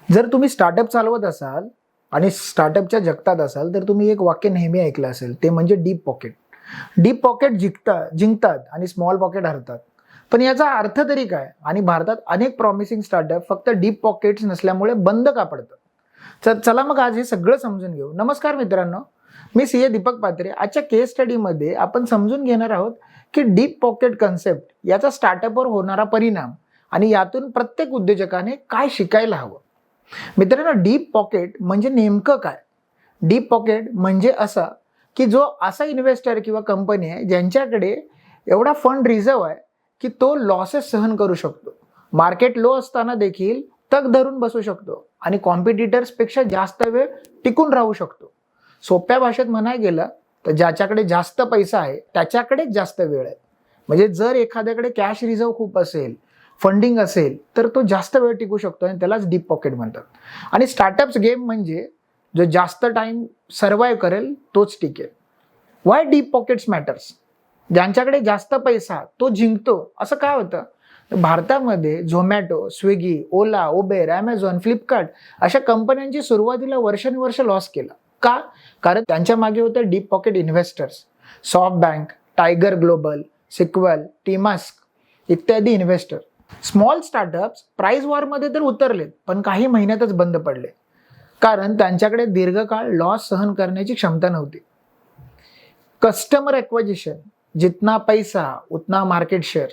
जर तुम्ही स्टार्टअप चालवत असाल आणि स्टार्टअपच्या जगतात असाल तर तुम्ही एक वाक्य नेहमी ऐकलं असेल, ते म्हणजे डीप पॉकेट. डीप पॉकेट जिंकतात आणि स्मॉल पॉकेट हरतात. पण याचा अर्थ तरी काय? आणि भारतात अनेक प्रॉमिसिंग स्टार्टअप फक्त डीप पॉकेट्स नसल्यामुळे बंद का पडतात? तर चला मग आज हे सगळं समजून घेऊ. नमस्कार मित्रांनो, मी सीए दीपक पात्रे. आजच्या केस स्टडीमध्ये आपण समजून घेणार आहोत की डीप पॉकेट कन्सेप्ट याचा स्टार्टअपवर होणारा परिणाम आणि यातून प्रत्येक उद्योजकाने काय शिकायला हवं. मित्रांनो, डीप पॉकेट म्हणजे नेमकं काय? डीप पॉकेट म्हणजे असा की जो असा इन्व्हेस्टर किंवा कंपनी आहे ज्यांच्याकडे एवढा फंड रिझर्व आहे की तो लॉसेस सहन करू शकतो, मार्केट लो असताना देखील तग धरून बसू शकतो आणि कॉम्पिटिटर्स पेक्षा जास्त वेळ टिकून राहू शकतो. सोप्या भाषेत म्हणायला गेलं तर ज्याच्याकडे जास्त पैसा आहे त्याच्याकडेच जास्त वेळ आहे. म्हणजे जर एखाद्याकडे कॅश रिझर्व खूप असेल, फंडिंग असेल, तर तो जास्त वेळ टिकू शकतो आणि त्यालाच डीप पॉकेट म्हणतात. आणि स्टार्टअप्स गेम म्हणजे जो जास्त टाइम सर्वाइव्ह करेल तोच टिकेल. Y deep pockets matters? ज्यांच्याकडे जास्त पैसा तो जिंकतो असं काय होतं? भारतामध्ये झोमॅटो, स्विगी, ओला, उबेर, ॲमेझॉन, फ्लिपकार्ट अशा कंपन्यांची सुरुवातीला वर्षानुवर्ष लॉस केला. का? कारण त्यांच्या मागे होते deep pocket investors. SoftBank, Tiger Global, Sequoia, Temasek इत्यादी इन्व्हेस्टर. स्मॉल स्टार्टअप्स प्राइस वॉरमध्ये तर उतरलेत, पण काही महिन्यातच बंद पडले, कारण त्यांच्याकडे दीर्घकाळ लॉस सहन करण्याची क्षमता नव्हती. कस्टमर ॲक्विजिशन, जितना पैसा उतना मार्केट शेअर.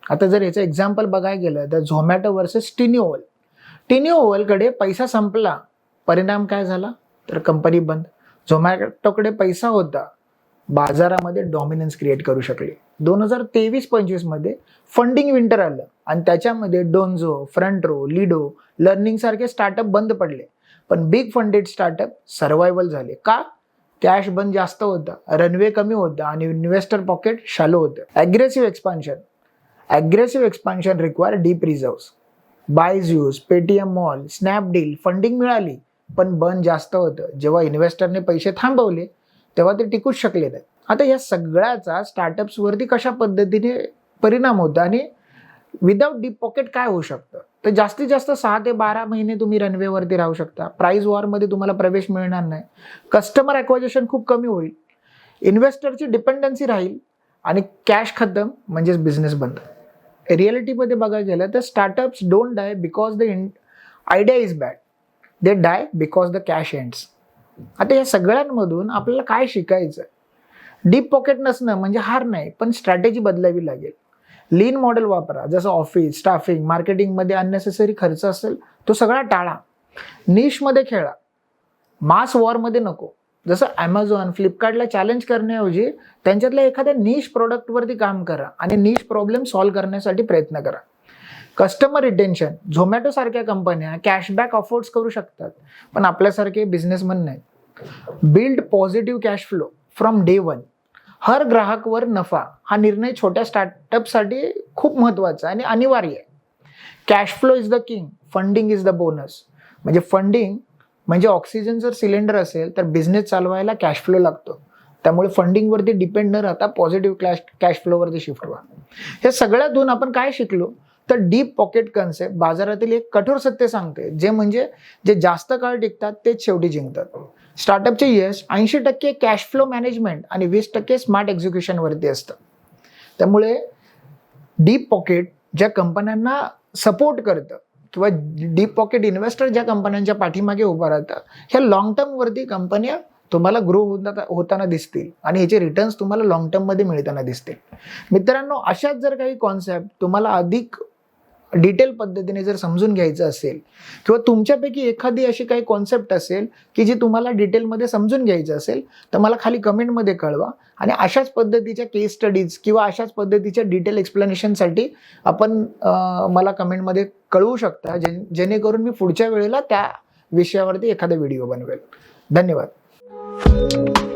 आता जर याचं एक्झाम्पल बघायला गेलं तर झोमॅटो वर्सेस टिन्यूओव्हल. टिन्यूओव्हलकडे पैसा संपला, परिणाम काय झाला? तर कंपनी बंद. झोमॅटोकडे पैसा होता, बाजारामध्ये डॉमिनन्स क्रिएट करू शकले. 2023-25 मध्ये फंडिंग विंटर आलं आणि त्याच्यामध्ये डोन्झो, फ्रंट रो, लिडो, लर्निंग सारखे स्टार्टअप बंद पडले. पण बिग फंडेड स्टार्टअप सर्वायवल झाले. का? कॅश बंद जास्त होता, रनवे कमी होता आणि इन्व्हेस्टर पॉकेट शॅलो होतं. Aggressive expansion require deep reserves. Byju's, Paytm mall, Snapdeal funding मिळाली, पण बर्न जास्त होतं. जेव्हा इन्व्हेस्टरने पैसे थांबवले तेव्हा ते टिकूच शकले नाही. आता या सगळ्याचा स्टार्टअप्सवरती कशा पद्धतीने परिणाम होतो आणि विदाउट डीप पॉकेट काय होऊ शकतं? तर जास्तीत जास्त 6 ते 12 महिने तुम्ही रनवेवरती राहू शकता. प्राइस वॉरमध्ये तुम्हाला प्रवेश मिळणार नाही. कस्टमर ॲक्विजिशन खूप कमी होईल. इन्व्हेस्टरची डिपेंडन्सी राहील आणि कॅश खतम म्हणजेच बिझनेस बंद. रिॲलिटीमध्ये बघायला गेलं तर startups don't die because the idea is bad, they die because the cash ends. आता या सगळ्यांमधून आपल्याला काय शिकायचं? डीप पॉकेट नसणं म्हणजे हार नाही, पण स्ट्रॅटेजी बदलावी लागेल. लीन मॉडेल वापरा. जसं ऑफिस, स्टाफिंग, मार्केटिंगमध्ये अननेसेसरी खर्च असेल तो सगळा टाळा. निशमध्ये खेळा, मास वॉरमध्ये नको. जसं ॲमेझॉन, फ्लिपकार्टला चॅलेंज करण्याऐवजी त्यांच्यातल्या एखाद्या निश प्रोडक्टवरती काम करा आणि निश प्रॉब्लेम सॉल्व्ह करण्यासाठी प्रयत्न करा. कस्टमर रिटेन्शन, झोमॅटो सारख्या कंपन्या कॅशबॅक अफोर्ड्स करू शकतात, पण आपल्यासारखे बिझनेसमन नाही. Build positive cash flow from day one. हर ग्राहकवर नफा हा निर्णय छोट्या स्टार्टअपसाठी खूप महत्त्वाचा आणि अनिवार्य आहे. Cash flow is the king, funding is the bonus. म्हणजे फंडिंग म्हणजे ऑक्सिजन जर सिलेंडर असेल तर बिझनेस चालवायला कॅश फ्लो लागतो. त्यामुळे फंडिंगवरती डिपेंड न राहता पॉझिटिव्ह कॅश फ्लोवरती शिफ्ट व्हा. हे सगळ्यातून आपण काय शिकलो? तर डीप पॉकेट कन्सेप्ट बाजारातील एक कठोर सत्य सांगते, जे म्हणजे जे जास्त काळ टिकतात तेच शेवटी जिंकतात. स्टार्टअपचे यश 80% कॅश फ्लो मॅनेजमेंट आणि 20% स्मार्ट एक्झिक्युशनवरती असतं. त्यामुळे डीप पॉकेट ज्या कंपन्यांना सपोर्ट करतं किंवा डीप पॉकेट इन्व्हेस्टर ज्या कंपन्यांच्या पाठीमागे उभा राहतात, ह्या लॉंग टर्मवरती कंपन्या तुम्हाला ग्रो होताना दिसतील आणि ह्याचे रिटर्न्स तुम्हाला लॉंग टर्ममध्ये मिळताना दिसतील. मित्रांनो, अशाच जर काही कॉन्सेप्ट तुम्हाला अधिक डिटेल पद्धतीने जर समजून घ्यायचं असेल किंवा तुमच्यापैकी एखादी अशी काही कॉन्सेप्ट असेल की जी तुम्हाला डिटेलमध्ये समजून घ्यायचं असेल तर मला खाली कमेंटमध्ये कळवा. आणि अशाच पद्धतीच्या केस स्टडीज किंवा अशाच पद्धतीच्या डिटेल एक्सप्लेनेशनसाठी आपण मला कमेंटमध्ये कळवू शकता, जेणेकरून मी पुढच्या वेळेला त्या विषयावरती एखादा व्हिडिओ बनवेल. धन्यवाद.